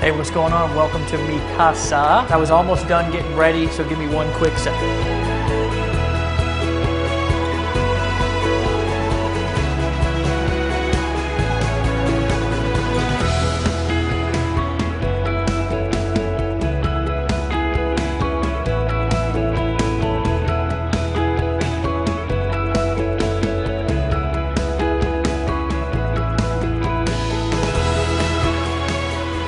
Hey, what's going on? Welcome to Mi Casa. I was almost done getting ready, so give me one quick second.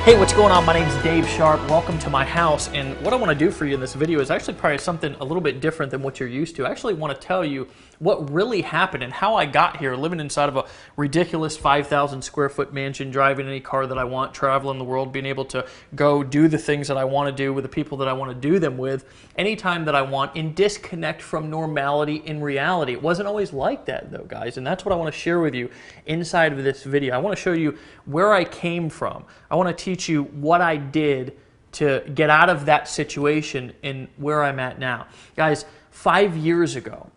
Hey, what's going on? My name's Dave Sharp. Welcome to my house, and what I want to do for you in this video is actually probably something a little bit different than what you're used to. I actually want to tell you what really happened and how I got here, living inside of a ridiculous 5,000 square foot mansion, driving any car that I want, traveling the world, being able to go do the things that I want to do with the people that I want to do them with anytime that I want, and disconnect from normality in reality. It wasn't always like that though, guys, and that's what I want to share with you inside of this video. I want to show you where I came from. I want to teach you what I did to get out of that situation and where I'm at now. Guys, 5 years ago,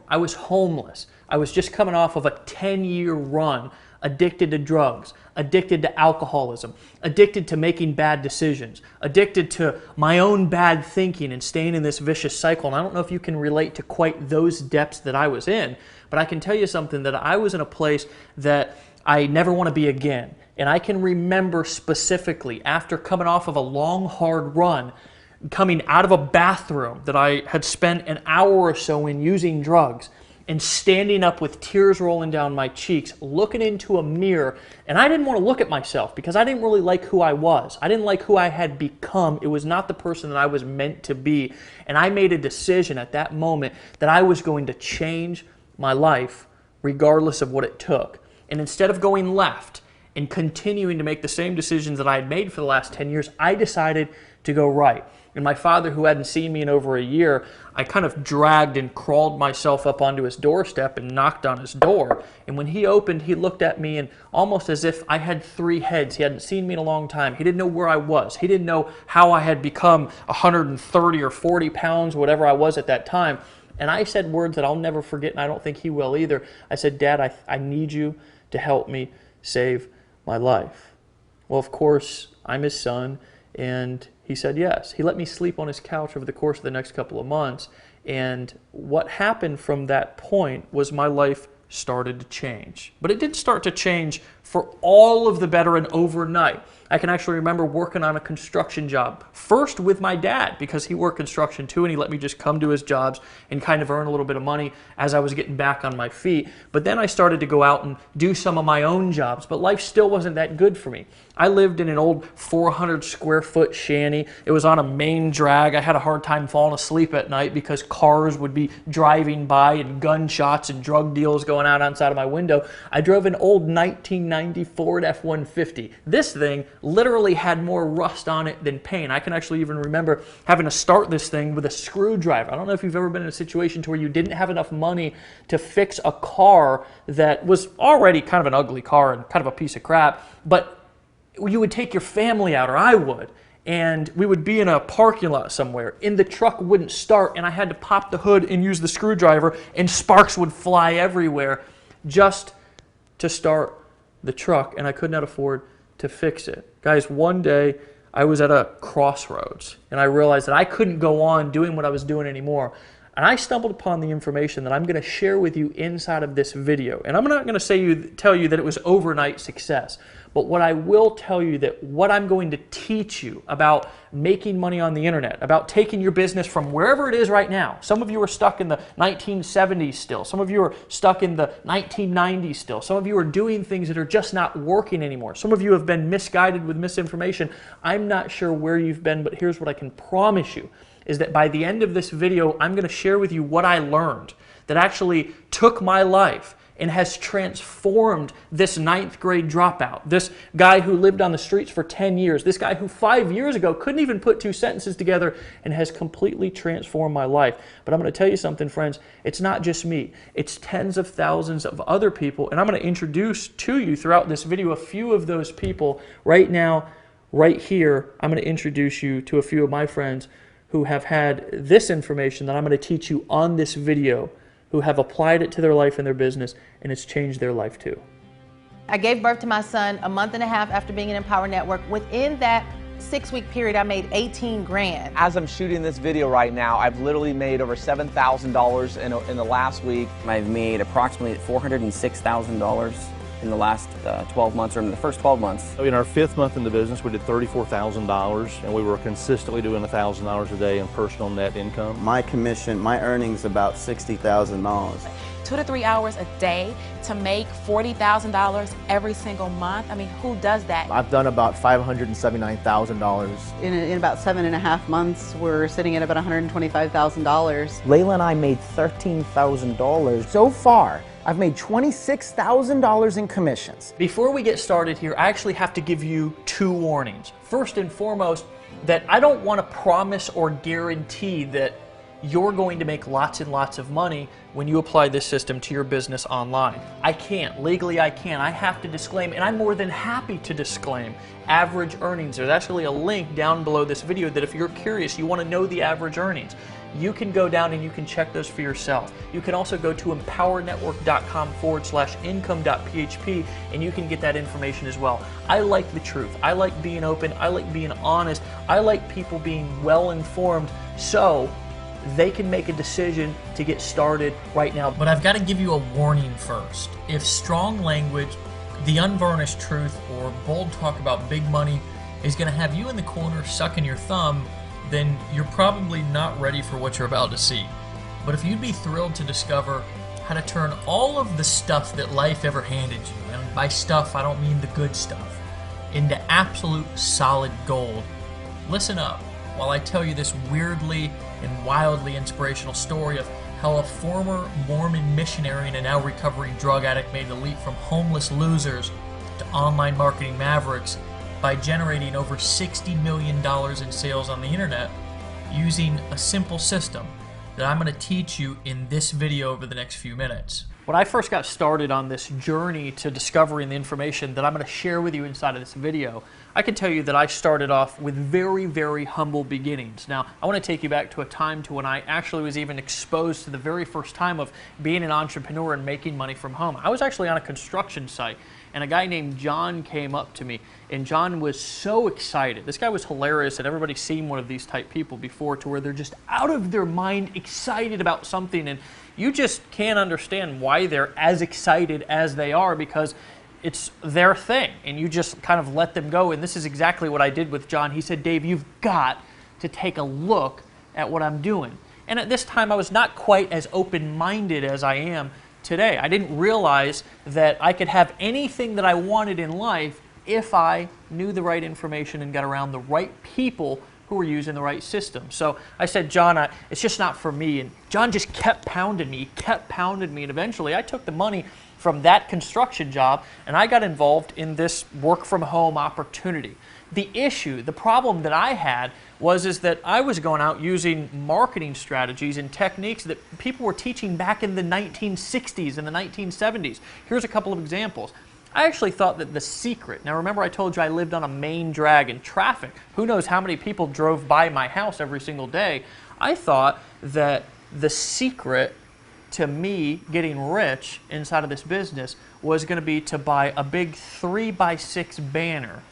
I was homeless. I was just coming off of a 10-year run, addicted to drugs, addicted to alcoholism, addicted to making bad decisions, addicted to my own bad thinking and staying in this vicious cycle. And I don't know if you can relate to quite those depths that I was in, but I can tell you something, that I was in a place that I never want to be again. And I can remember specifically, after coming off of a long, hard run, coming out of a bathroom that I had spent an hour or so in using drugs, and standing up with tears rolling down my cheeks, looking into a mirror, and I didn't want to look at myself because I didn't really like who I was. I didn't like who I had become. It was not the person that I was meant to be. And I made a decision at that moment that I was going to change my life regardless of what it took. And instead of going left and continuing to make the same decisions that I had made for the last 10 years, I decided to go right. And my father, who hadn't seen me in over a year, I kind of dragged and crawled myself up onto his doorstep and knocked on his door. And when he opened, he looked at me and almost as if I had three heads. He hadn't seen me in a long time. He didn't know where I was. He didn't know how I had become 130 or 40 pounds, whatever I was at that time. And I said words that I'll never forget, and I don't think he will either. I said, "Dad, I need you to help me save my life." Well, of course, I'm his son, and he said yes. He let me sleep on his couch over the course of the next couple of months, and what happened from that point was my life started to change. But it didn't start to change for all of the better and overnight. I can actually remember working on a construction job, first with my dad, because he worked construction too, and he let me just come to his jobs and kind of earn a little bit of money as I was getting back on my feet. But then I started to go out and do some of my own jobs, but life still wasn't that good for me. I lived in an old 400 square foot shanty. It was on a main drag. I had a hard time falling asleep at night because cars would be driving by and gunshots and drug deals going out outside of my window. I drove an old 1990 Ford F-150. This thing literally had more rust on it than paint. I can actually even remember having to start this thing with a screwdriver. I don't know if you've ever been in a situation to where you didn't have enough money to fix a car that was already kind of an ugly car and kind of a piece of crap, but you would take your family out, or I would, and we would be in a parking lot somewhere, and the truck wouldn't start, and I had to pop the hood and use the screwdriver, and sparks would fly everywhere just to start the truck, and I could not afford to fix it. Guys, one day I was at a crossroads, and I realized that I couldn't go on doing what I was doing anymore. And I stumbled upon the information that I'm going to share with you inside of this video. And I'm not going to tell you that it was overnight success. But what I will tell you, that what I'm going to teach you about making money on the internet, about taking your business from wherever it is right now. Some of you are stuck in the 1970s still. Some of you are stuck in the 1990s still. Some of you are doing things that are just not working anymore. Some of you have been misguided with misinformation. I'm not sure where you've been, but here's what I can promise you, is that by the end of this video, I'm going to share with you what I learned that actually took my life and has transformed this 9th grade dropout, this guy who lived on the streets for 10 years, this guy who 5 years ago couldn't even put two sentences together, and has completely transformed my life. But I'm going to tell you something, friends, it's not just me. It's tens of thousands of other people, and I'm going to introduce to you throughout this video a few of those people. Right now, right here, I'm going to introduce you to a few of my friends who have had this information that I'm going to teach you on this video, who have applied it to their life and their business, and it's changed their life too. I gave birth to my son a month and a half after being in Empower Network. Within that 6-week period, I made 18 grand. As I'm shooting this video right now, I've literally made over $7,000 in the last week. I've made approximately $406,000 in the last 12 months, or in the first 12 months. In our 5th month in the business, we did $34,000, and we were consistently doing $1,000 a day in personal net income. My commission, my earnings about $60,000. 2 to 3 hours a day to make $40,000 every single month. I mean, who does that? I've done about $579,000. In about 7.5 months, we're sitting at about $125,000. Layla and I made $13,000. So far, I've made $26,000 in commissions. Before we get started here, I actually have to give you 2 warnings. First and foremost, that I don't want to promise or guarantee that you're going to make lots and lots of money when you apply this system to your business online. I can't. Legally, I can't. I have to disclaim, and I'm more than happy to disclaim, average earnings. There's actually a link down below this video that if you're curious, you want to know the average earnings, you can go down and you can check those for yourself. You can also go to empowernetwork.com/income.php and you can get that information as well. I like the truth. I like being open. I like being honest. I like people being well informed so they can make a decision to get started right now. But I've got to give you a warning first. If strong language, the unvarnished truth, or bold talk about big money is going to have you in the corner sucking your thumb, then you're probably not ready for what you're about to see. But if you'd be thrilled to discover how to turn all of the stuff that life ever handed you, and by stuff I don't mean the good stuff, into absolute solid gold, listen up while I tell you this weirdly and wildly inspirational story of how a former Mormon missionary and a now recovering drug addict made the leap from homeless losers to online marketing mavericks by generating over $60 million in sales on the internet using a simple system that I'm going to teach you in this video over the next few minutes. When I first got started on this journey to discovering the information that I'm going to share with you inside of this video, I can tell you that I started off with very, very humble beginnings. Now, I want to take you back to a time to when I actually was even exposed to the very first time of being an entrepreneur and making money from home. I was actually on a construction site, and a guy named John came up to me, and John was so excited. This guy was hilarious, and everybody's seen one of these type people before, to where they're just out of their mind excited about something, and you just can't understand why they're as excited as they are, because it's their thing, and you just kind of let them go. And this is exactly what I did with John. He said, "Dave, you've got to take a look at what I'm doing." And at this time, I was not quite as open-minded as I am today. I didn't realize that I could have anything that I wanted in life if I knew the right information and got around the right people who were using the right system. So I said, "John, it's just not for me." And John just kept pounding me, and eventually I took the money from that construction job and I got involved in this work from home opportunity. The problem that I had is that I was going out using marketing strategies and techniques that people were teaching back in the 1960s and the 1970s. Here's a couple of examples. I actually thought that the secret, now remember I told you I lived on a main drag in traffic. Who knows how many people drove by my house every single day. I thought that the secret to me getting rich inside of this business was going to be to buy a big 3x6 banner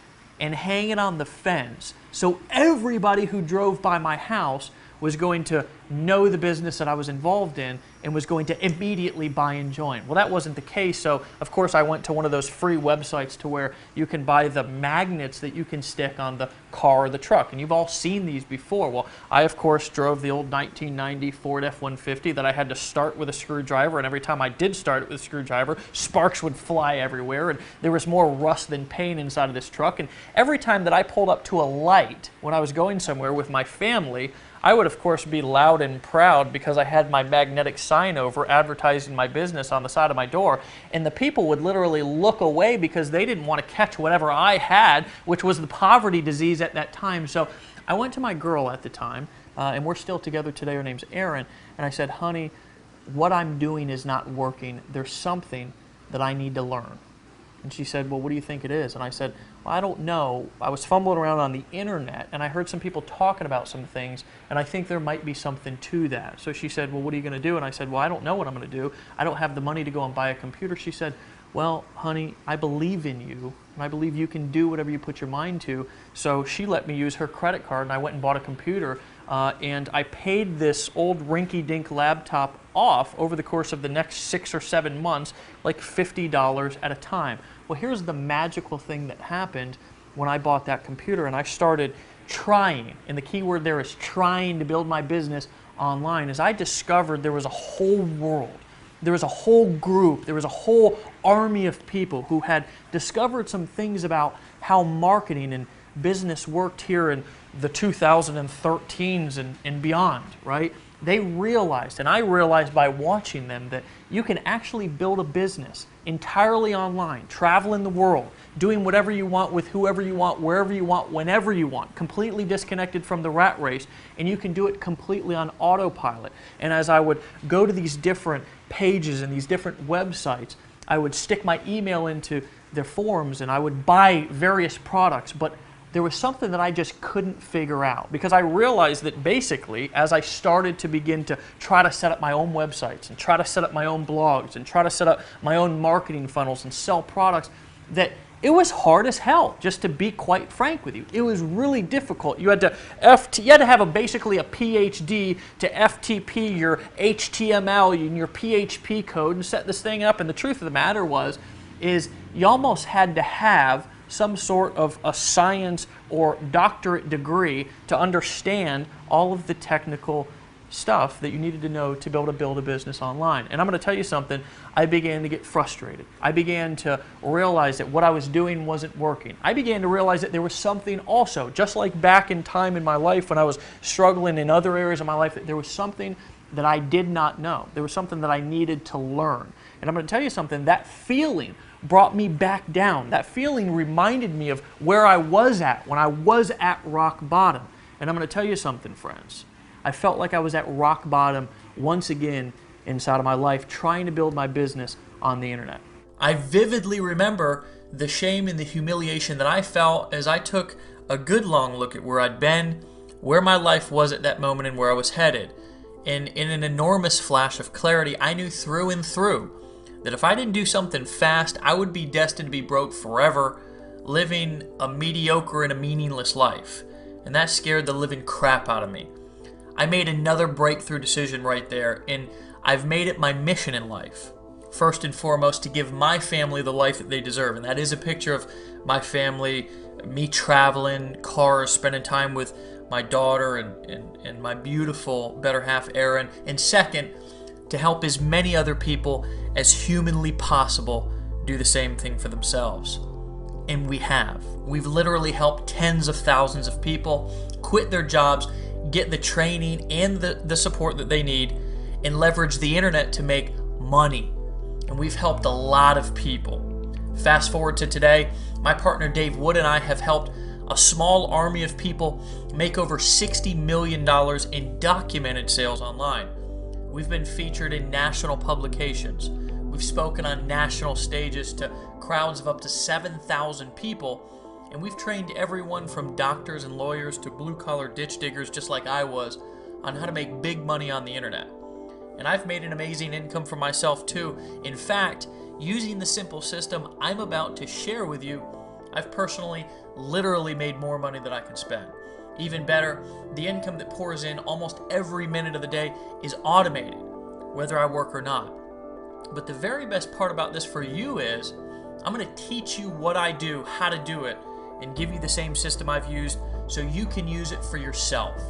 and hang it on the fence so everybody who drove by my house was going to know the business that I was involved in and was going to immediately buy and join. Well, that wasn't the case, so of course I went to one of those free websites to where you can buy the magnets that you can stick on the car or the truck, and you've all seen these before. Well, I of course drove the old 1990 Ford F-150 that I had to start with a screwdriver, and every time I did start it with a screwdriver, sparks would fly everywhere, and there was more rust than paint inside of this truck, and every time that I pulled up to a light when I was going somewhere with my family, I would, of course, be loud and proud because I had my magnetic sign over advertising my business on the side of my door, and the people would literally look away because they didn't want to catch whatever I had, which was the poverty disease at that time. So I went to my girl at the time, and we're still together today. Her name's Erin, and I said, "Honey, what I'm doing is not working. There's something that I need to learn." And she said, "Well, what do you think it is?" And I said, "Well, I don't know. I was fumbling around on the internet and I heard some people talking about some things and I think there might be something to that." So she said, "Well, what are you going to do?" And I said, "Well, I don't know what I'm going to do. I don't have the money to go and buy a computer." She said, well, honey, I believe in you, and I believe you can do whatever you put your mind to. So she let me use her credit card, and I went and bought a computer, and I paid this old rinky-dink laptop off over the course of the next 6 or 7 months, like $50 at a time. Well, here's the magical thing that happened when I bought that computer, and I started trying, and the key word there is trying to build my business online, is I discovered there was a whole world. There was a whole group, there was a whole army of people who had discovered some things about how marketing and business worked here in the 2013s and beyond, right? They realized, and I realized by watching them, that you can actually build a business entirely online, traveling the world, doing whatever you want with whoever you want, wherever you want, whenever you want, completely disconnected from the rat race, and you can do it completely on autopilot. And as I would go to these different pages and these different websites, I would stick my email into their forums and I would buy various products, but there was something that I just couldn't figure out, because I realized that basically as I started to begin to try to set up my own websites and try to set up my own blogs and try to set up my own marketing funnels and sell products, that it was hard as hell, just to be quite frank with you. It was really difficult. You had to have basically a PhD to FTP your HTML and your PHP code and set this thing up. And the truth of the matter is you almost had to have some sort of a science or doctorate degree to understand all of the technical stuff that you needed to know to be able to build a business online. And I'm going to tell you something, I began to get frustrated. I began to realize that what I was doing wasn't working. I began to realize that there was something also, just like back in time in my life when I was struggling in other areas of my life, that there was something that I did not know. There was something that I needed to learn. And I'm going to tell you something, that feeling brought me back down. That feeling reminded me of where I was at when I was at rock bottom. And I'm going to tell you something, friends. I felt like I was at rock bottom once again inside of my life, trying to build my business on the internet. I vividly remember the shame and the humiliation that I felt as I took a good long look at where I'd been, where my life was at that moment, and where I was headed. And in an enormous flash of clarity, I knew through and through that if I didn't do something fast, I would be destined to be broke forever, living a mediocre and a meaningless life. And that scared the living crap out of me. I made another breakthrough decision right there, and I've made it my mission in life. First and foremost, to give my family the life that they deserve. And that is a picture of my family, me traveling, cars, spending time with my daughter and my beautiful better half, Erin. And second, to help as many other people as humanly possible do the same thing for themselves. And we have. We've literally helped tens of thousands of people quit their jobs, get the training and the support that they need, and leverage the internet to make money. And we've helped a lot of people. Fast forward to today, my partner Dave Wood and I have helped a small army of people make over $60 million in documented sales online. We've been featured in national publications. We've spoken on national stages to crowds of up to 7,000 people. And we've trained everyone from doctors and lawyers to blue-collar ditch diggers, just like I was, on how to make big money on the internet. And I've made an amazing income for myself too. In fact, using the simple system I'm about to share with you, I've personally literally made more money than I can spend. Even better, the income that pours in almost every minute of the day is automated, whether I work or not. But the very best part about this for you is I'm going to teach you what I do, how to do it, and give you the same system I've used so you can use it for yourself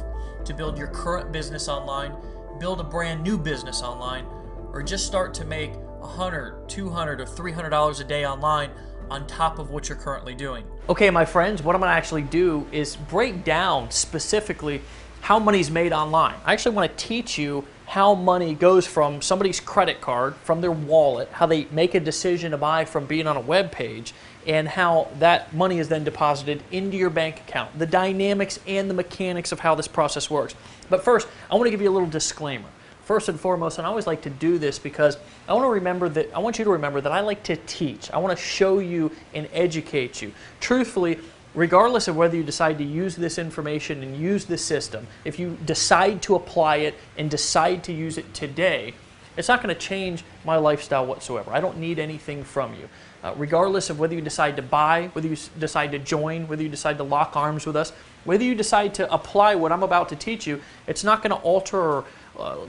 to build your current business online, build a brand new business online, or just start to make $100, $200, or $300 a day online on top of what you're currently doing. Okay, my friends, what I'm going to actually do is break down specifically how money's made online. I actually want to teach you how money goes from somebody's credit card, from their wallet, how they make a decision to buy from being on a web page, and how that money is then deposited into your bank account, the dynamics and the mechanics of how this process works. But first, I want to give you a little disclaimer. First and foremost, and I always like to do this because I want you to remember that I like to teach. I want to show you and educate you. Truthfully, regardless of whether you decide to use this information and use this system, if you decide to apply it and decide to use it today, It's not going to change my lifestyle whatsoever. I don't need anything from you. Regardless of whether you decide to buy, whether you decide to join, whether you decide to lock arms with us, whether you decide to apply what I'm about to teach you, it's not going to alter or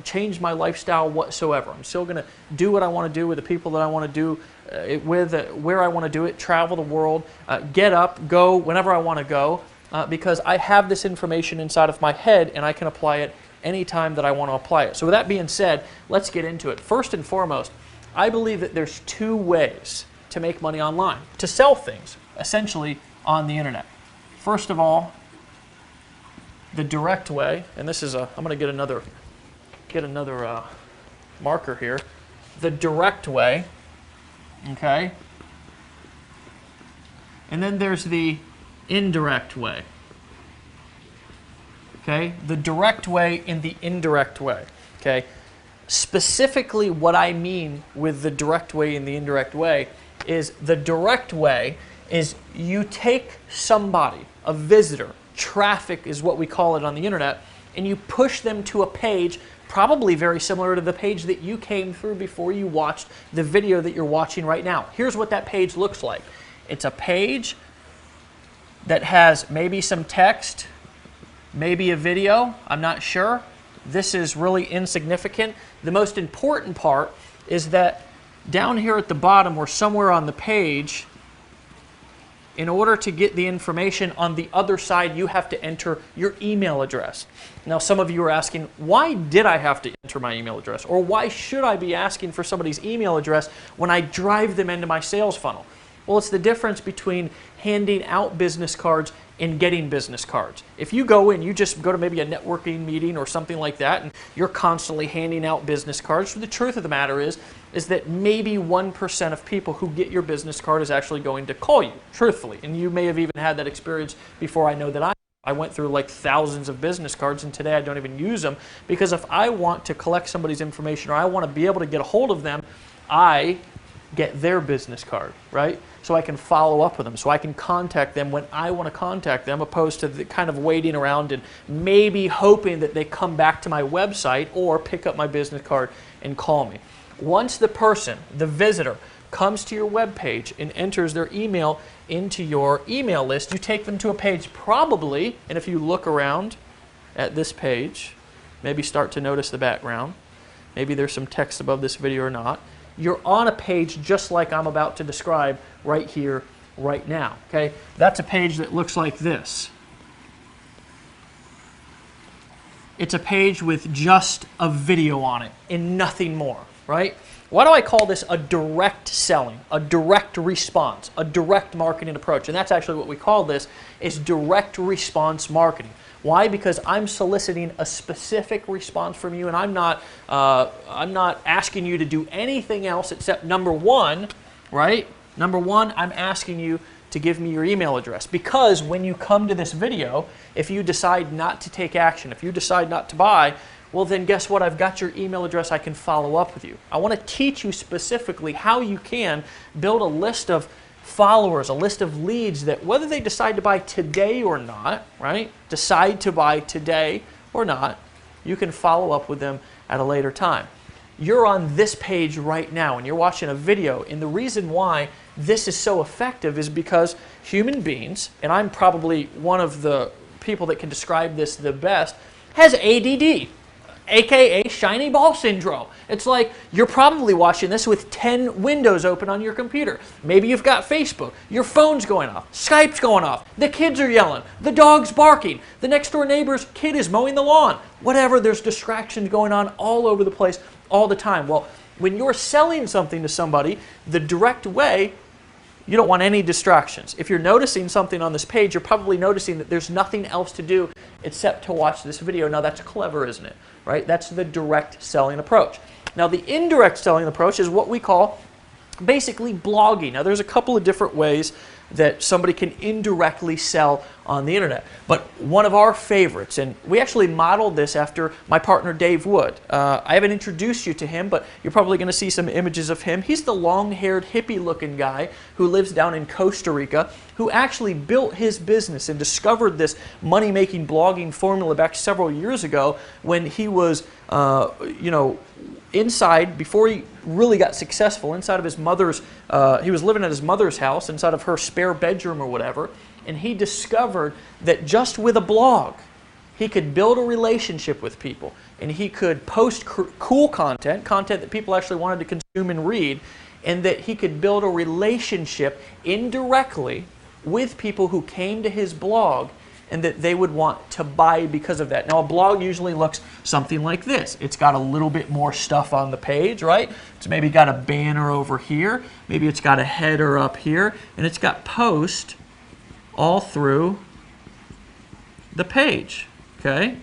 change my lifestyle whatsoever. I'm still going to do what I want to do with the people that I want to do it with, where I want to do it, travel the world, get up, go whenever I want to go, because I have this information inside of my head and I can apply it anytime that I want to apply it. So with that being said, let's get into it. First and foremost, I believe that there's two ways to make money online, to sell things, essentially on the internet. First of all, the direct way, and this is I'm going to get another marker here. The direct way, okay? And then there's the indirect way. Okay? The direct way and the indirect way. Okay? Specifically what I mean with the direct way and the indirect way is the direct way is you take somebody, a visitor, traffic is what we call it on the internet, and you push them to a page probably very similar to the page that you came through before you watched the video that you're watching right now. Here's what that page looks like. It's a page that has maybe some text, maybe a video, I'm not sure. This is really insignificant. The most important part is that down here at the bottom or somewhere on the page, in order to get the information on the other side, you have to enter your email address. Now, some of you are asking, why did I have to enter my email address? Or why should I be asking for somebody's email address when I drive them into my sales funnel? Well, it's the difference between handing out business cards and getting business cards. If you go in, you just go to maybe a networking meeting or something like that, and you're constantly handing out business cards, the truth of the matter is that maybe 1% of people who get your business card is actually going to call you, truthfully. And you may have even had that experience before. I know that I went through like thousands of business cards, and today I don't even use them, because if I want to collect somebody's information or I want to be able to get a hold of them, I get their business card, right? So I can follow up with them, so I can contact them when I want to contact them, opposed to the kind of waiting around and maybe hoping that they come back to my website or pick up my business card and call me. Once the person, the visitor, comes to your web page and enters their email into your email list, you take them to a page probably, and if you look around at this page, maybe start to notice the background, maybe there's some text above this video or not, you're on a page just like I'm about to describe right here, right now. Okay, that's a page that looks like this. It's a page with just a video on it and nothing more, right? Why do I call this a direct selling, a direct response, a direct marketing approach? And that's actually what we call this, is direct response marketing. Why? Because I'm soliciting a specific response from you, and I'm not asking you to do anything else except number one, right? Number one, I'm asking you to give me your email address, because when you come to this video, if you decide not to take action, if you decide not to buy, well then guess what? I've got your email address. I can follow up with you. I want to teach you specifically how you can build a list of followers, a list of leads that whether they decide to buy today or not, right? Decide to buy today or not, you can follow up with them at a later time. You're on this page right now and you're watching a video, and the reason why this is so effective is because human beings, and I'm probably one of the people that can describe this the best, has ADD. AKA shiny ball syndrome. It's like you're probably watching this with 10 windows open on your computer. Maybe you've got Facebook, your phone's going off, Skype's going off, the kids are yelling, the dog's barking, the next door neighbor's kid is mowing the lawn. Whatever, there's distractions going on all over the place all the time. Well, when you're selling something to somebody the direct way, you don't want any distractions. If you're noticing something on this page, you're probably noticing that there's nothing else to do except to watch this video. Now that's clever, isn't it? Right? That's the direct selling approach. Now the indirect selling approach is what we call basically blogging. Now there's a couple of different ways that somebody can indirectly sell on the internet. But one of our favorites, and we actually modeled this after my partner Dave Wood. I haven't introduced you to him, but you're probably going to see some images of him. He's the long-haired, hippie-looking guy who lives down in Costa Rica, who actually built his business and discovered this money-making blogging formula back several years ago when he was, inside, before he really got successful, inside of his mother's, he was living at his mother's house, inside of her spare bedroom or whatever, and he discovered that just with a blog, he could build a relationship with people, and he could post cool content that people actually wanted to consume and read, and that he could build a relationship indirectly with people who came to his blog and that they would want to buy because of that. Now, a blog usually looks something like this. It's got a little bit more stuff on the page, right? It's maybe got a banner over here, maybe it's got a header up here, and it's got post all through the page. Okay?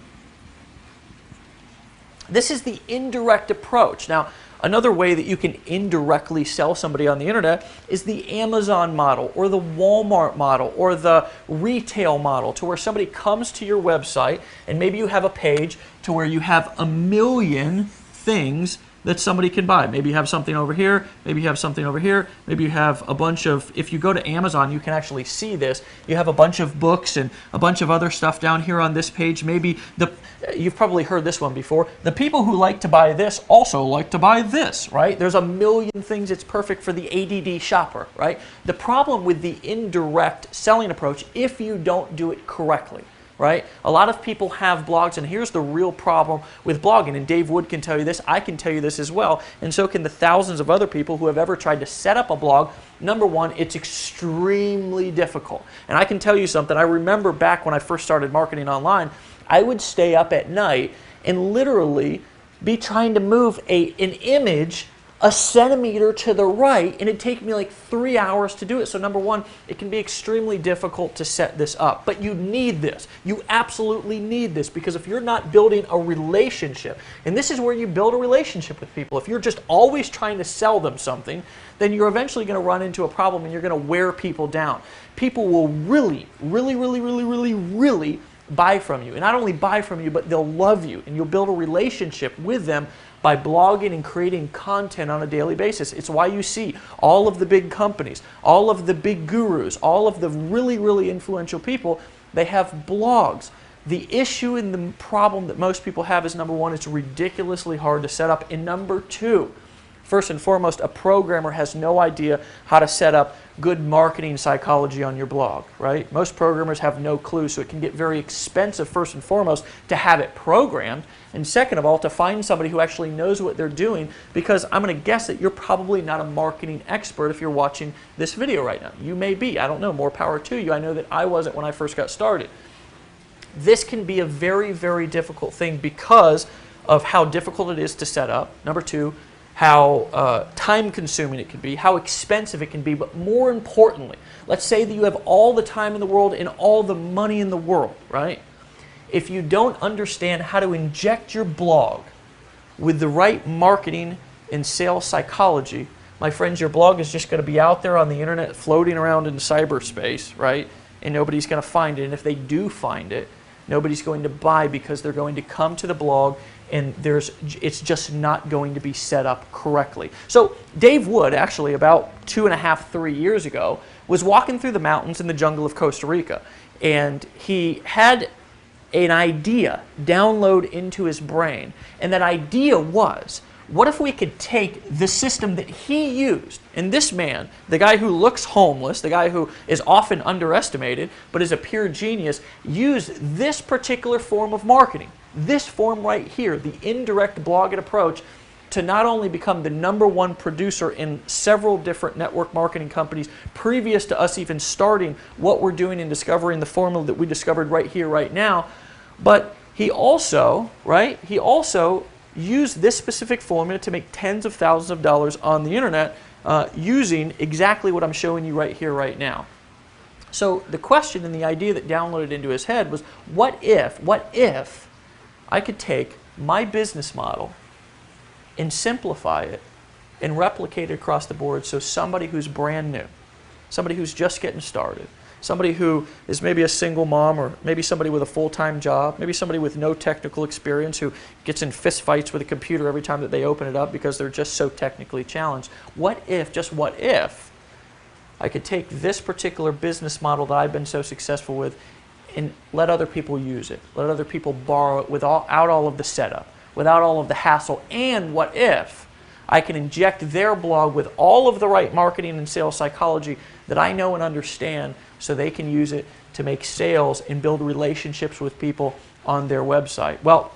This is the indirect approach. Now, another way that you can indirectly sell somebody on the internet is the Amazon model or the Walmart model or the retail model, to where somebody comes to your website and maybe you have a page to where you have a million things that somebody can buy. Maybe you have something over here, maybe you have something over here, maybe you have a bunch of, if you go to Amazon, you can actually see this. You have a bunch of books and a bunch of other stuff down here on this page. Maybe you've probably heard this one before. The people who like to buy this also like to buy this, right? There's a million things. It's perfect for the ADD shopper, right? The problem with the indirect selling approach, if you don't do it correctly, right? A lot of people have blogs, and here's the real problem with blogging, and Dave Wood can tell you this, I can tell you this as well, and so can the thousands of other people who have ever tried to set up a blog. Number one, it's extremely difficult. And I can tell you something, I remember back when I first started marketing online, I would stay up at night and literally be trying to move an image a centimeter to the right, and it'd take me like 3 hours to do it. So number one, it can be extremely difficult to set this up, but you need this. You absolutely need this, because if you're not building a relationship, and this is where you build a relationship with people, if you're just always trying to sell them something, then you're eventually going to run into a problem and you're going to wear people down. People will really buy from you, and not only buy from you, but they'll love you, and you'll build a relationship with them by blogging and creating content on a daily basis. It's why you see all of the big companies, all of the big gurus, all of the really influential people, they have blogs. The issue and the problem that most people have is, number one, it's ridiculously hard to set up, and number two, first and foremost, a programmer has no idea how to set up good marketing psychology on your blog, right? Most programmers have no clue, so it can get very expensive, first and foremost, to have it programmed, and second of all, to find somebody who actually knows what they're doing, because I'm going to guess that you're probably not a marketing expert if you're watching this video right now. You may be, I don't know, more power to you. I know that I wasn't when I first got started. This can be a very difficult thing because of how difficult it is to set up. Number two, how time-consuming it can be, how expensive it can be, but more importantly, let's say that you have all the time in the world and all the money in the world, right? If you don't understand how to inject your blog with the right marketing and sales psychology, my friends, your blog is just going to be out there on the internet floating around in cyberspace, right? And nobody's going to find it, and if they do find it, nobody's going to buy, because they're going to come to the blog and it's just not going to be set up correctly. So Dave Wood, actually about 2.5, 3 years ago, was walking through the mountains in the jungle of Costa Rica, and he had an idea download into his brain, and that idea was, what if we could take the system that he used, and this man, the guy who looks homeless, the guy who is often underestimated, but is a pure genius, used this particular form of marketing, this form right here, the indirect blogging approach, to not only become the #1 producer in several different network marketing companies previous to us even starting what we're doing and discovering the formula that we discovered right here, right now, but he also, used this specific formula to make tens of thousands of dollars on the internet using exactly what I'm showing you right here, right now. So the question and the idea that downloaded into his head was, what if I could take my business model and simplify it and replicate it across the board, so somebody who's brand new, somebody who's just getting started, somebody who is maybe a single mom, or maybe somebody with a full-time job, maybe somebody with no technical experience who gets in fist fights with a computer every time that they open it up because they're just so technically challenged. What if, just what if, I could take this particular business model that I've been so successful with and let other people use it, let other people borrow it without all of the setup, without all of the hassle? And what if I can inject their blog with all of the right marketing and sales psychology that I know and understand, so they can use it to make sales and build relationships with people on their website? Well,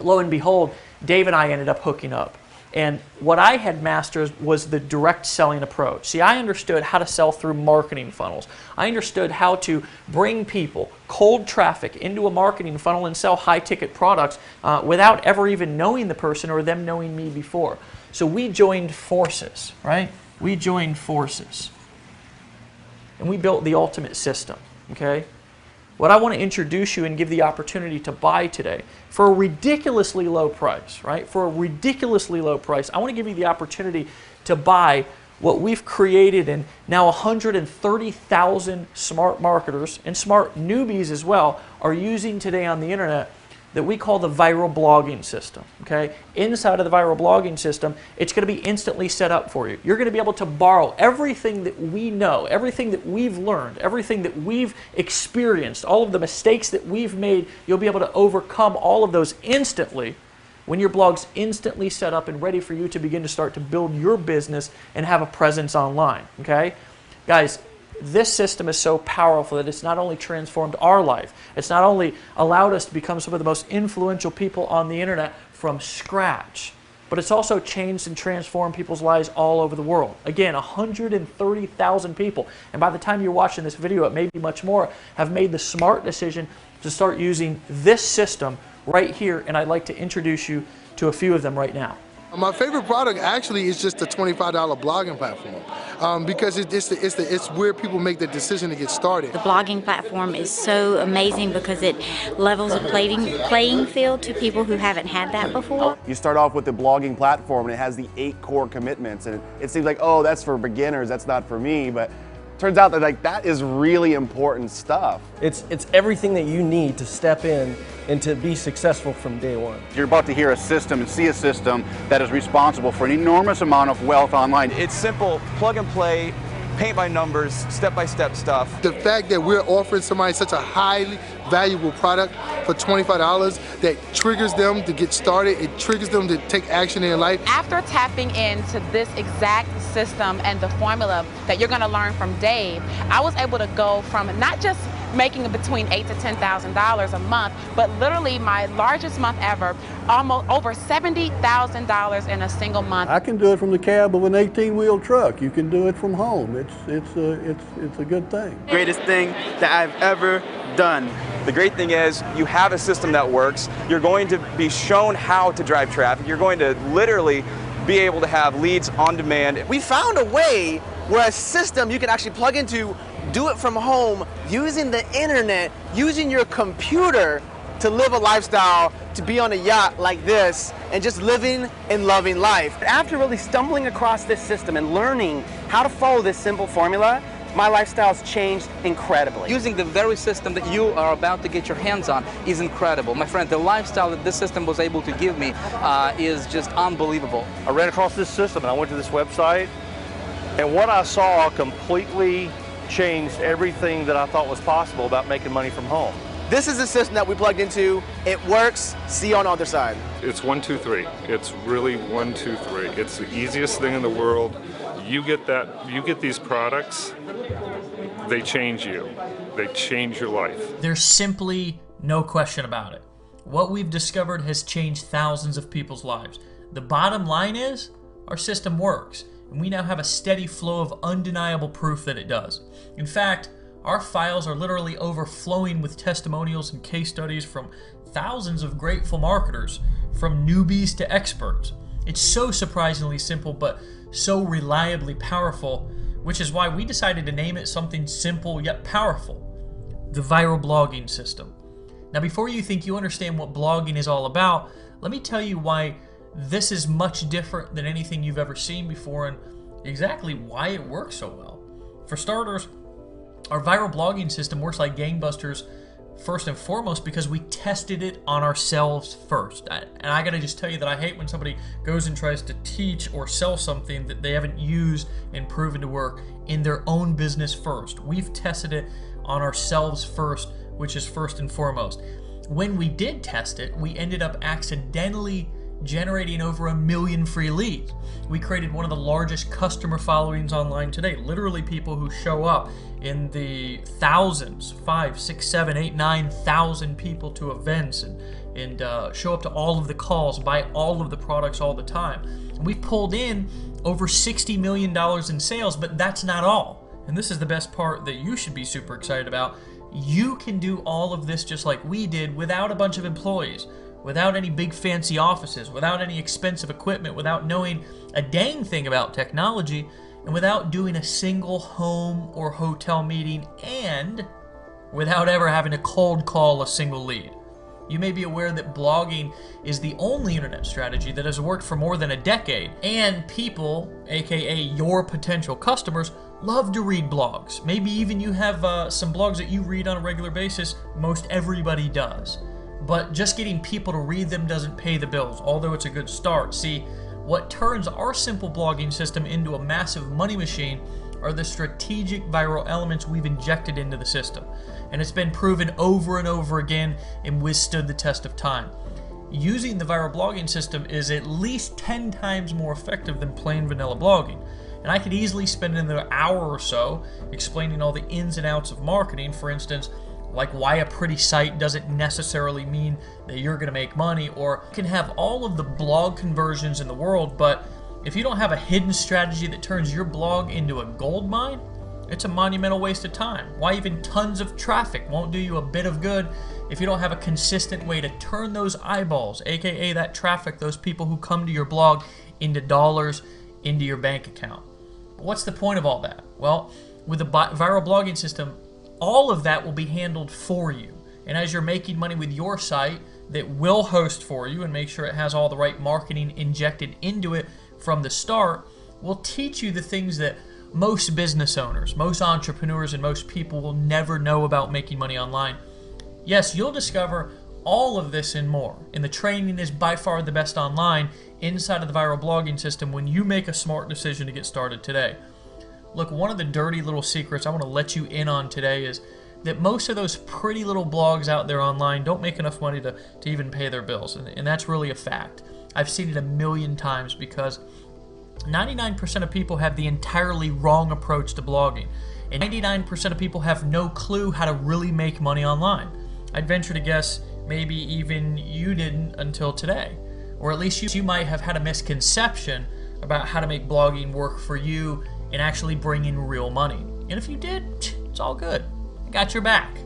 lo and behold, Dave and I ended up hooking up. And what I had mastered was the direct selling approach. See, I understood how to sell through marketing funnels. I understood how to bring people, cold traffic, into a marketing funnel and sell high-ticket products without ever even knowing the person or them knowing me before. So we joined forces, right? We joined forces. And we built the ultimate system, okay? What I want to introduce you and give the opportunity to buy today for a ridiculously low price, right? For a ridiculously low price, I want to give you the opportunity to buy what we've created, and now 130,000 smart marketers and smart newbies as well are using today on the internet, that we call the viral blogging system, okay? Inside of the viral blogging system, it's going to be instantly set up for you. You're going to be able to borrow everything that we know, everything that we've learned, everything that we've experienced, all of the mistakes that we've made. You'll be able to overcome all of those instantly when your blog's instantly set up and ready for you to begin to start to build your business and have a presence online, okay? Guys, this system is so powerful that it's not only transformed our life, it's not only allowed us to become some of the most influential people on the internet from scratch, but it's also changed and transformed people's lives all over the world. Again, 130,000 people, and by the time you're watching this video, it may be much more, have made the smart decision to start using this system right here, and I'd like to introduce you to a few of them right now. My favorite product actually is just the $25 blogging platform because it's where people make the decision to get started. The blogging platform is so amazing because it levels a playing field to people who haven't had that before. You start off with the blogging platform and it has the 8 core commitments, and it seems like, oh, that's for beginners, that's not for me, but turns out that that is really important stuff. It's everything that you need to step in and to be successful from day one. You're about to hear a system and see a system that is responsible for an enormous amount of wealth online. It's simple, plug and play, paint by numbers, step-by-step stuff. The fact that we're offering somebody such a highly valuable product for $25 that triggers them to get started, it triggers them to take action in their life. After tapping into this exact system and the formula that you're going to learn from Dave, I was able to go from not just making between $8,000 to $10,000 a month, but literally my largest month ever, almost over $70,000 in a single month. I can do it from the cab of an 18-wheel truck. You can do it from home. It's a good thing. Greatest thing that I've ever done. The great thing is you have a system that works. You're going to be shown how to drive traffic. You're going to literally be able to have leads on demand. We found a way where a system you can actually plug into, do it from home, using the internet, using your computer to live a lifestyle, to be on a yacht like this, and just living and loving life. After really stumbling across this system and learning how to follow this simple formula, my lifestyle's changed incredibly. Using the very system that you are about to get your hands on is incredible. My friend, the lifestyle that this system was able to give me is just unbelievable. I ran across this system and I went to this website, and what I saw completely changed everything that I thought was possible about making money from home. This is the system that we plugged into. It works. See you on the other side. It's 1, 2, 3. It's really 1, 2, 3. It's the easiest thing in the world. You get these products, they change you. They change your life. There's simply no question about it. What we've discovered has changed thousands of people's lives. The bottom line is, our system works, and we now have a steady flow of undeniable proof that it does. In fact, our files are literally overflowing with testimonials and case studies from thousands of grateful marketers, from newbies to experts. It's so surprisingly simple, but so reliably powerful, which is why we decided to name it something simple yet powerful: the viral blogging system. Now, before you think you understand what blogging is all about, let me tell you why this is much different than anything you've ever seen before, and exactly why it works so well. For starters, our viral blogging system works like gangbusters first and foremost because we tested it on ourselves first. And I gotta just tell you that I hate when somebody goes and tries to teach or sell something that they haven't used and proven to work in their own business first. We've tested it on ourselves first, which is first and foremost. when we did test it, we ended up accidentally generating over 1 million free leads. We created one of the largest customer followings online today. Literally people who show up in the thousands, 5, 6, 7, 8, 9,000 people to events and show up to all of the calls, buy all of the products all the time. And we've pulled in over $60 million in sales, but that's not all. And this is the best part that you should be super excited about. You can do all of this just like we did without a bunch of employees, without any big fancy offices, without any expensive equipment, without knowing a dang thing about technology, and without doing a single home or hotel meeting, and without ever having to cold call a single lead. You may be aware that blogging is the only internet strategy that has worked for more than a decade, and people, aka your potential customers, love to read blogs. Maybe even you have some blogs that you read on a regular basis. Most everybody does. But just getting people to read them doesn't pay the bills, although it's a good start. See, what turns our simple blogging system into a massive money machine are the strategic viral elements we've injected into the system. And it's been proven over and over again and withstood the test of time. Using the viral blogging system is at least 10 times more effective than plain vanilla blogging. And I could easily spend another hour or so explaining all the ins and outs of marketing. For instance, like why a pretty site doesn't necessarily mean that you're going to make money, or you can have all of the blog conversions in the world, but if you don't have a hidden strategy that turns your blog into a gold mine, it's a monumental waste of time. Why even tons of traffic won't do you a bit of good if you don't have a consistent way to turn those eyeballs, aka that traffic, those people who come to your blog, into dollars into your bank account. But what's the point of all that? Well, with the viral blogging system, all of that will be handled for you. And as you're making money with your site that will host for you and make sure it has all the right marketing injected into it from the start, we'll teach you the things that most business owners, most entrepreneurs, and most people will never know about making money online. Yes, you'll discover all of this and more. And the training is by far the best online inside of the viral blogging system when you make a smart decision to get started today. Look, one of the dirty little secrets I want to let you in on today is that most of those pretty little blogs out there online don't make enough money to even pay their bills. And that's really a fact. I've seen it a million times because 99% of people have the entirely wrong approach to blogging. And 99% of people have no clue how to really make money online. I'd venture to guess maybe even you didn't until today. Or at least you might have had a misconception about how to make blogging work for you and actually bring in real money. And if you did, it's all good. I got your back.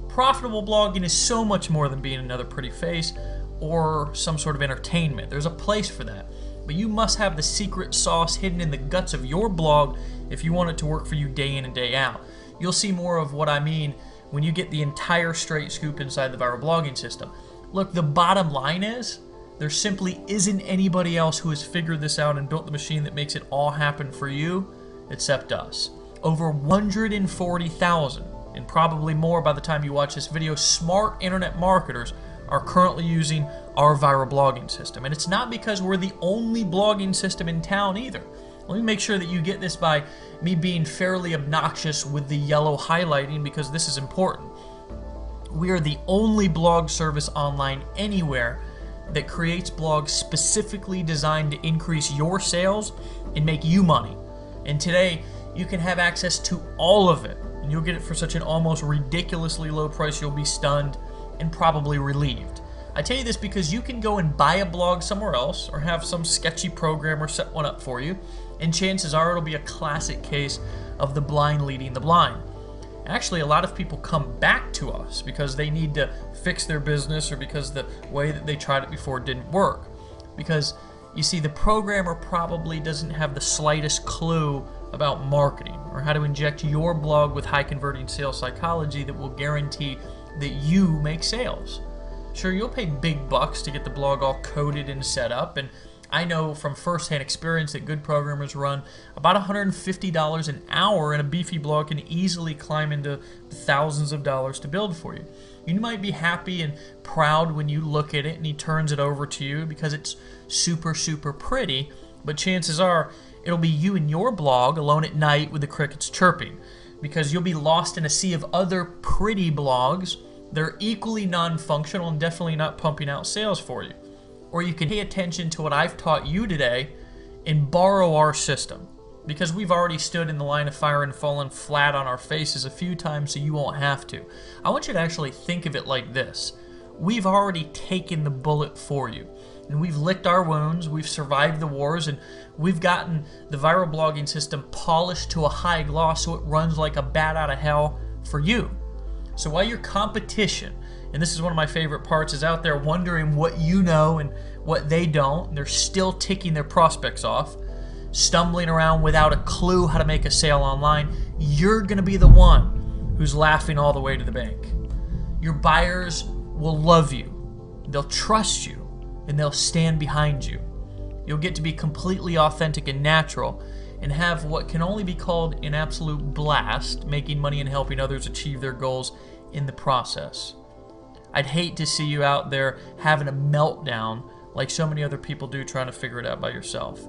Profitable blogging is so much more than being another pretty face or some sort of entertainment. There's a place for that. But you must have the secret sauce hidden in the guts of your blog if you want it to work for you day in and day out. You'll see more of what I mean when you get the entire straight scoop inside the viral blogging system. Look, the bottom line is there simply isn't anybody else who has figured this out and built the machine that makes it all happen for you except us. Over 140,000, and probably more by the time you watch this video, smart internet marketers are currently using our viral blogging system. And it's not because we're the only blogging system in town either. Let me make sure that you get this by me being fairly obnoxious with the yellow highlighting, because this is important. We are the only blog service online anywhere that creates blogs specifically designed to increase your sales and make you money. And today, you can have access to all of it, and you'll get it for such an almost ridiculously low price you'll be stunned and probably relieved. I tell you this because you can go and buy a blog somewhere else or have some sketchy programmer set one up for you, and chances are it'll be a classic case of the blind leading the blind. Actually, a lot of people come back to us because they need to fix their business or because the way that they tried it before didn't work. Because, you see, the programmer probably doesn't have the slightest clue about marketing or how to inject your blog with high converting sales psychology that will guarantee that you make sales. Sure, you'll pay big bucks to get the blog all coded and set up, and I know from firsthand experience that good programmers run about $150 an hour, and a beefy blog can easily climb into thousands of dollars to build for you. You might be happy and proud when you look at it and he turns it over to you because it's super, super pretty, but chances are it'll be you and your blog alone at night with the crickets chirping, because you'll be lost in a sea of other pretty blogs They're equally non-functional and definitely not pumping out sales for you. Or you can pay attention to what I've taught you today and borrow our system, because we've already stood in the line of fire and fallen flat on our faces a few times, so you won't have to. I want you to actually think of it like this. We've already taken the bullet for you, and we've licked our wounds, we've survived the wars, and we've gotten the viral blogging system polished to a high gloss so it runs like a bat out of hell for you. So while your competition, and this is one of my favorite parts, is out there wondering what you know and what they don't, and they're still ticking their prospects off, stumbling around without a clue how to make a sale online, you're going to be the one who's laughing all the way to the bank. Your buyers will love you, they'll trust you, and they'll stand behind you. You'll get to be completely authentic and natural and have what can only be called an absolute blast, making money and helping others achieve their goals in the process. I'd hate to see you out there having a meltdown like so many other people do trying to figure it out by yourself.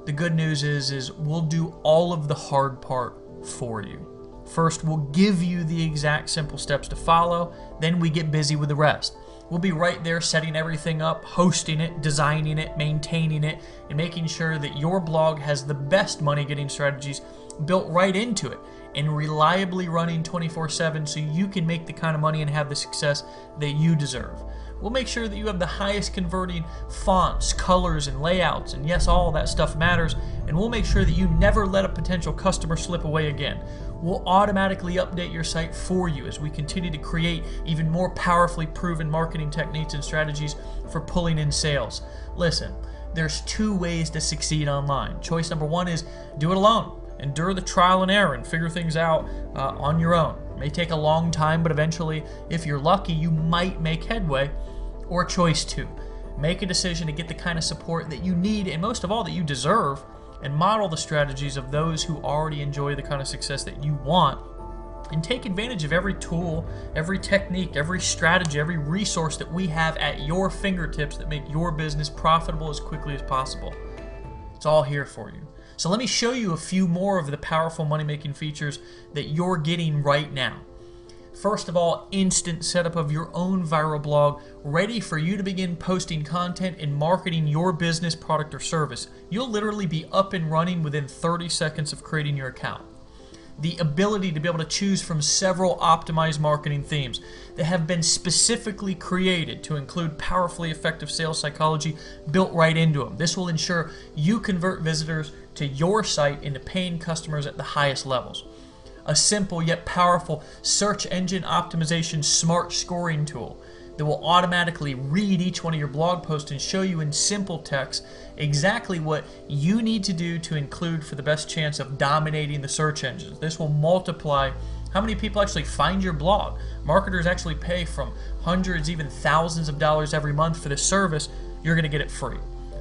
The good news is we'll do all of the hard part for you. First, we'll give you the exact simple steps to follow, then we get busy with the rest. We'll be right there setting everything up, hosting it, designing it, maintaining it, and making sure that your blog has the best money-getting strategies built right into it and reliably running 24/7 so you can make the kind of money and have the success that you deserve. We'll make sure that you have the highest converting fonts, colors, and layouts, and yes, all that stuff matters, and we'll make sure that you never let a potential customer slip away again. We'll automatically update your site for you as we continue to create even more powerfully proven marketing techniques and strategies for pulling in sales. Listen, there's two ways to succeed online. Choice number one is do it alone. Endure the trial and error and figure things out on your own. It may take a long time, but eventually, if you're lucky, you might make headway. Or choice two, make a decision to get the kind of support that you need and most of all that you deserve, and model the strategies of those who already enjoy the kind of success that you want, and take advantage of every tool, every technique, every strategy, every resource that we have at your fingertips that make your business profitable as quickly as possible. It's all here for you. So let me show you a few more of the powerful money-making features that you're getting right now. First of all, instant setup of your own viral blog, ready for you to begin posting content and marketing your business, product, or service. You'll literally be up and running within 30 seconds of creating your account. The ability to be able to choose from several optimized marketing themes that have been specifically created to include powerfully effective sales psychology built right into them. This will ensure you convert visitors to your site into paying customers at the highest levels. A simple yet powerful search engine optimization smart scoring tool that will automatically read each one of your blog posts and show you in simple text exactly what you need to do to include for the best chance of dominating the search engines. This will multiply how many people actually find your blog. Marketers actually pay from hundreds, even thousands of dollars every month for this service. You're going to get it free.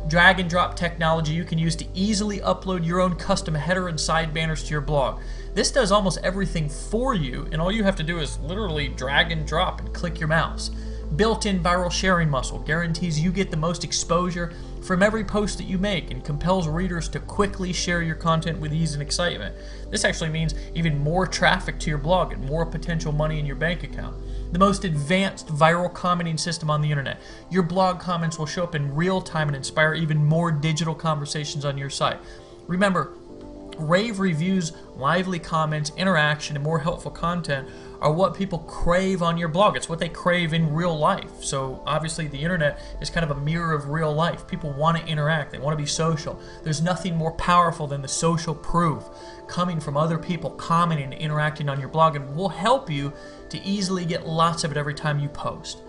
Drag and drop technology you can use to easily upload your own custom header and side banners to your blog. This does almost everything for you, and all you have to do is literally drag and drop and click your mouse. Built-in viral sharing muscle guarantees you get the most exposure from every post that you make and compels readers to quickly share your content with ease and excitement. This actually means even more traffic to your blog and more potential money in your bank account. The most advanced viral commenting system on the internet. Your blog comments will show up in real time and inspire even more digital conversations on your site. Remember, rave reviews, lively comments, interaction, and more helpful content are what people crave on your blog. It's what they crave in real life. So obviously the internet is kind of a mirror of real life. People want to interact. They want to be social. There's nothing more powerful than the social proof coming from other people commenting and interacting on your blog, and we'll help you to easily get lots of it every time you post.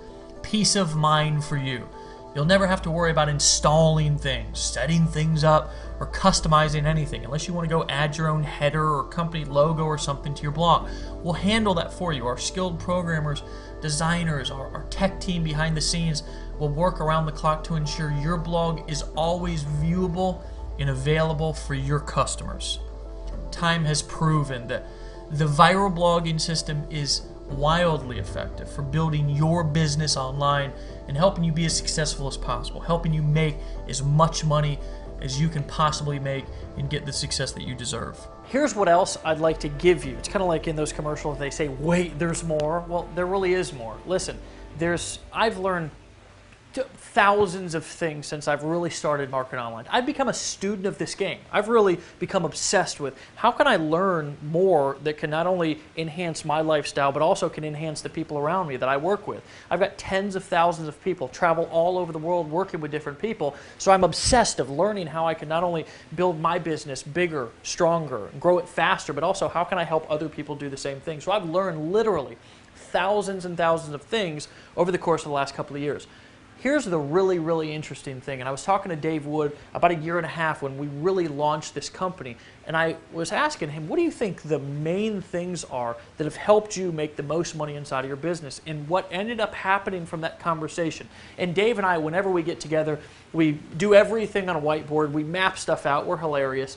Peace of mind for you. You'll never have to worry about installing things, setting things up, or customizing anything unless you want to go add your own header or company logo or something to your blog. We'll handle that for you. Our skilled programmers, designers, our tech team behind the scenes will work around the clock to ensure your blog is always viewable and available for your customers. Time has proven that the viral blogging system is wildly effective for building your business online and helping you be as successful as possible, helping you make as much money as you can possibly make and get the success that you deserve. Here's what else I'd like to give you. It's kind of like in those commercials, they say, wait, there's more. Well, there really is more. Listen, I've learned thousands of things since I've really started marketing online. I've become a student of this game. I've really become obsessed with how can I learn more that can not only enhance my lifestyle, but also can enhance the people around me that I work with. I've got tens of thousands of people, travel all over the world working with different people, so I'm obsessed of learning how I can not only build my business bigger, stronger, grow it faster, but also how can I help other people do the same thing. So I've learned literally thousands and thousands of things over the course of the last couple of years. Here's the really, really interesting thing, and I was talking to Dave Wood about a year and a half when we really launched this company, and I was asking him, what do you think the main things are that have helped you make the most money inside of your business? And what ended up happening from that conversation. And Dave and I, whenever we get together, we do everything on a whiteboard, we map stuff out, we're hilarious.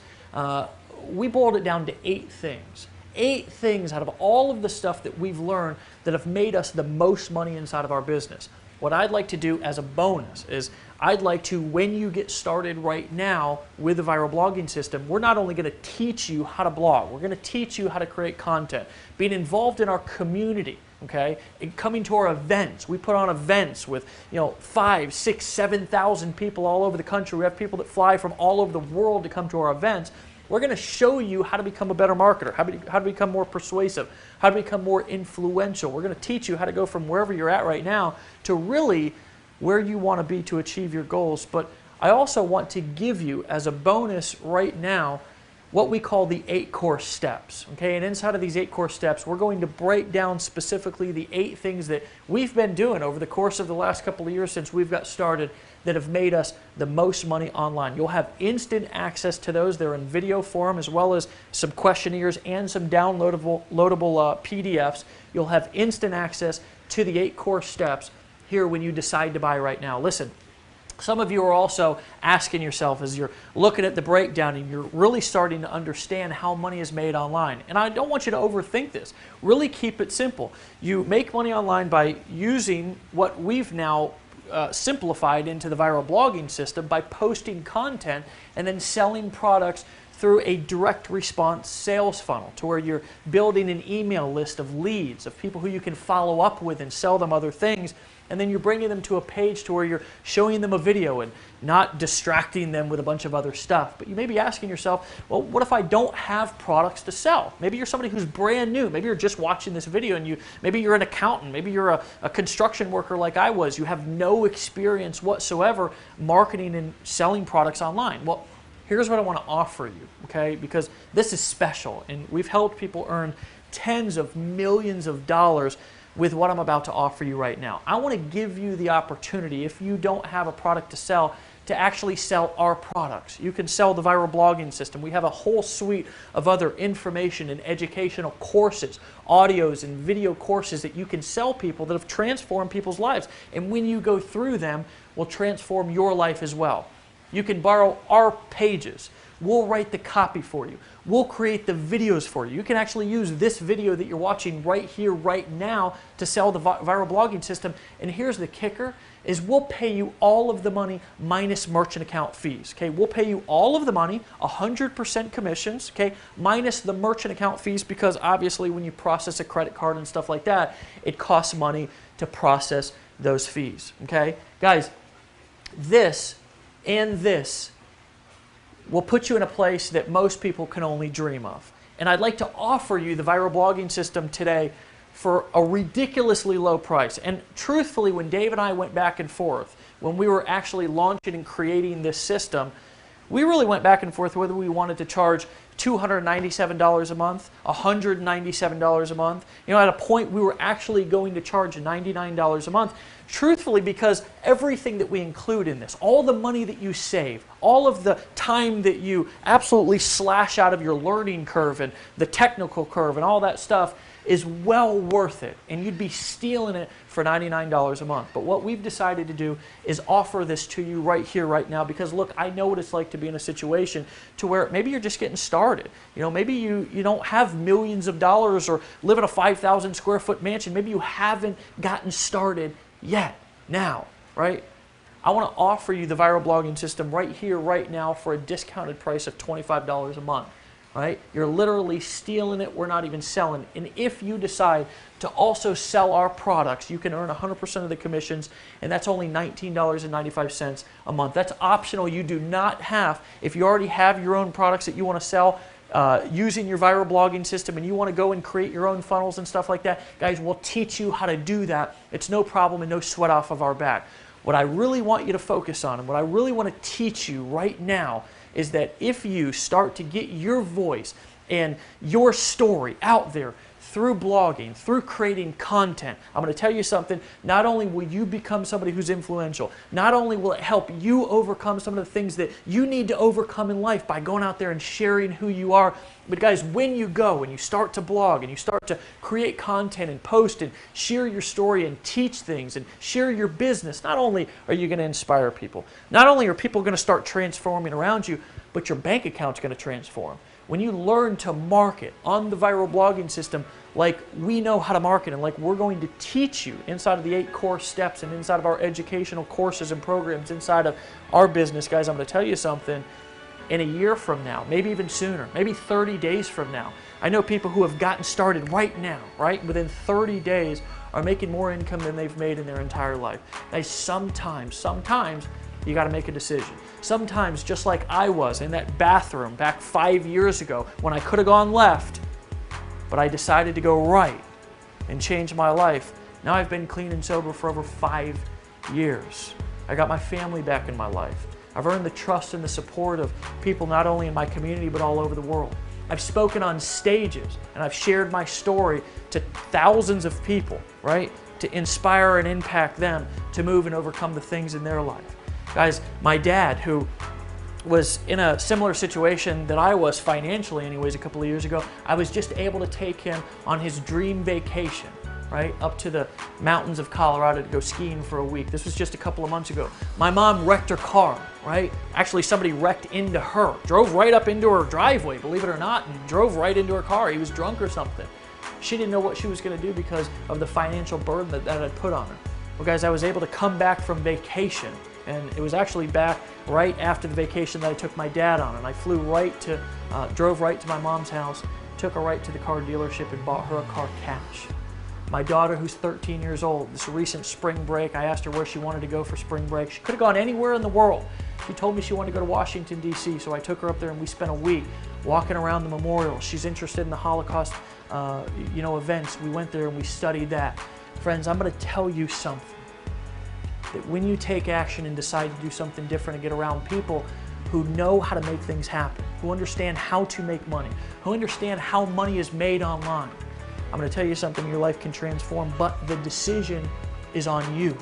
We boiled it down to 8 things. 8 things out of all of the stuff that we've learned that have made us the most money inside of our business. What I'd like to do as a bonus is I'd like to, when you get started right now with the viral blogging system, we're not only going to teach you how to blog, we're going to teach you how to create content, being involved in our community, okay, and coming to our events. We put on events with 5, 6, 7,000 people all over the country. We have people that fly from all over the world to come to our events. We're going to show you how to become a better marketer, how to become more persuasive, how to become more influential. We're going to teach you how to go from wherever you're at right now to really where you want to be to achieve your goals. But I also want to give you as a bonus right now what we call the 8 core steps. Okay, and inside of these 8 core steps, we're going to break down specifically the 8 things that we've been doing over the course of the last couple of years since we've got started that have made us the most money online. You'll have instant access to those. They're in video form, as well as some questionnaires and some downloadable PDFs. You'll have instant access to the 8 core steps here when you decide to buy right now. Listen, some of you are also asking yourself as you're looking at the breakdown and you're really starting to understand how money is made online. And I don't want you to overthink this. Really keep it simple. You make money online by using what we've now simplified into the viral blogging system by posting content and then selling products through a direct response sales funnel to where you're building an email list of leads, of people who you can follow up with and sell them other things. And then you're bringing them to a page to where you're showing them a video and not distracting them with a bunch of other stuff. But you may be asking yourself, well, what if I don't have products to sell? Maybe you're somebody who's brand new. Maybe you're just watching this video and maybe you're an accountant. Maybe you're a construction worker like I was. You have no experience whatsoever marketing and selling products online. Well, here's what I want to offer you, okay? Because this is special and we've helped people earn tens of millions of dollars with what I'm about to offer you right now. I want to give you the opportunity, if you don't have a product to sell, to actually sell our products. You can sell the viral blogging system. We have a whole suite of other information and educational courses, audios and video courses that you can sell people that have transformed people's lives. And when you go through them, will transform your life as well. You can borrow our pages. We'll write the copy for you. We'll create the videos for you. You can actually use this video that you're watching right here, right now to sell the viral blogging system. And here's the kicker, is we'll pay you all of the money minus merchant account fees. Okay, we'll pay you all of the money, 100% commissions, okay, minus the merchant account fees, because obviously when you process a credit card and stuff like that, it costs money to process those fees. Okay, guys, this and this will put you in a place that most people can only dream of. And I'd like to offer you the viral blogging system today for a ridiculously low price. And truthfully, when Dave and I went back and forth, when we were actually launching and creating this system, we really went back and forth whether we wanted to charge $297 a month, $197 a month. At a point we were actually going to charge $99 a month, truthfully, because everything that we include in this, all the money that you save, all of the time that you absolutely slash out of your learning curve and the technical curve and all that stuff is well worth it, and you'd be stealing it for $99 a month. But what we've decided to do is offer this to you right here, right now, because look, I know what it's like to be in a situation to where maybe you're just getting started. Maybe you don't have millions of dollars or live in a 5,000 square foot mansion. Maybe you haven't gotten started yet. Now, right? I want to offer you the viral blogging system right here, right now for a discounted price of $25 a month. right? You're literally stealing it. We're not even selling it. And if you decide to also sell our products, you can earn 100% of the commissions, and that's only $19.95 a month. That's optional. You do not have, if you already have your own products that you want to sell, using your viral blogging system, and you want to go and create your own funnels and stuff like that, guys, we'll teach you how to do that. It's no problem and no sweat off of our back. What I really want you to focus on and what I really want to teach you right now is that if you start to get your voice and your story out there through blogging, through creating content, I'm going to tell you something, not only will you become somebody who's influential, not only will it help you overcome some of the things that you need to overcome in life by going out there and sharing who you are, but guys, when you go and you start to blog and you start to create content and post and share your story and teach things and share your business, not only are you going to inspire people, not only are people going to start transforming around you, but your bank account's going to transform. When you learn to market on the viral blogging system like we know how to market and like we're going to teach you inside of the 8 core steps and inside of our educational courses and programs inside of our business, guys, I'm going to tell you something. In a year from now, maybe even sooner, maybe 30 days from now, I know people who have gotten started right now, right? Within 30 days are making more income than they've made in their entire life. Guys, sometimes you got to make a decision. Sometimes, just like I was in that bathroom back 5 years ago when I could have gone left, but I decided to go right and change my life. Now I've been clean and sober for over 5 years. I got my family back in my life. I've earned the trust and the support of people not only in my community but all over the world. I've spoken on stages and I've shared my story to thousands of people, right? To inspire and impact them to move and overcome the things in their life. Guys, my dad, who was in a similar situation that I was financially anyways a couple of years ago, I was just able to take him on his dream vacation, right, up to the mountains of Colorado to go skiing for a week. This was just a couple of months ago. My mom wrecked her car, right? Actually, somebody wrecked into her, drove right up into her driveway, believe it or not, and drove right into her car. He was drunk or something. She didn't know what she was going to do because of the financial burden that I'd put on her. Well, guys, I was able to come back from vacation, and it was actually back right after the vacation that I took my dad on, and I flew right to, drove right to my mom's house, took her right to the car dealership and bought her a car cash. My daughter, who's 13 years old, this recent spring break, I asked her where she wanted to go for spring break. She could have gone anywhere in the world. She told me she wanted to go to Washington, D.C., so I took her up there and we spent a week walking around the memorial. She's interested in the Holocaust events. We went there and we studied that. Friends, I'm going to tell you something. That when you take action and decide to do something different and get around people who know how to make things happen, who understand how to make money, who understand how money is made online, I'm going to tell you something, your life can transform, but the decision is on you.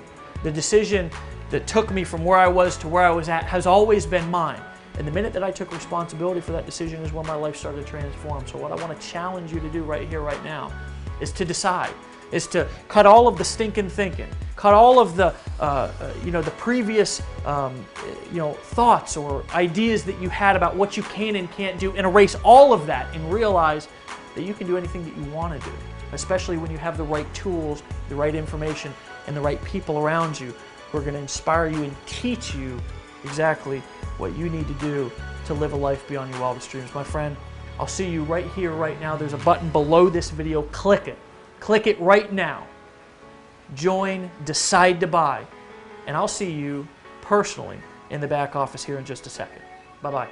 The decision that took me from where I was to where I was at has always been mine. And the minute that I took responsibility for that decision is when my life started to transform. So what I want to challenge you to do right here, right now, is to decide, is to cut all of the stinking thinking, cut all of the, the previous, thoughts or ideas that you had about what you can and can't do, and erase all of that and realize that you can do anything that you want to do, especially when you have the right tools, the right information, and the right people around you who are going to inspire you and teach you exactly what you need to do to live a life beyond your wildest dreams. My friend, I'll see you right here, right now. There's a button below this video. Click it. Click it right now. Join, decide to buy, and I'll see you personally in the back office here in just a second. Bye-bye.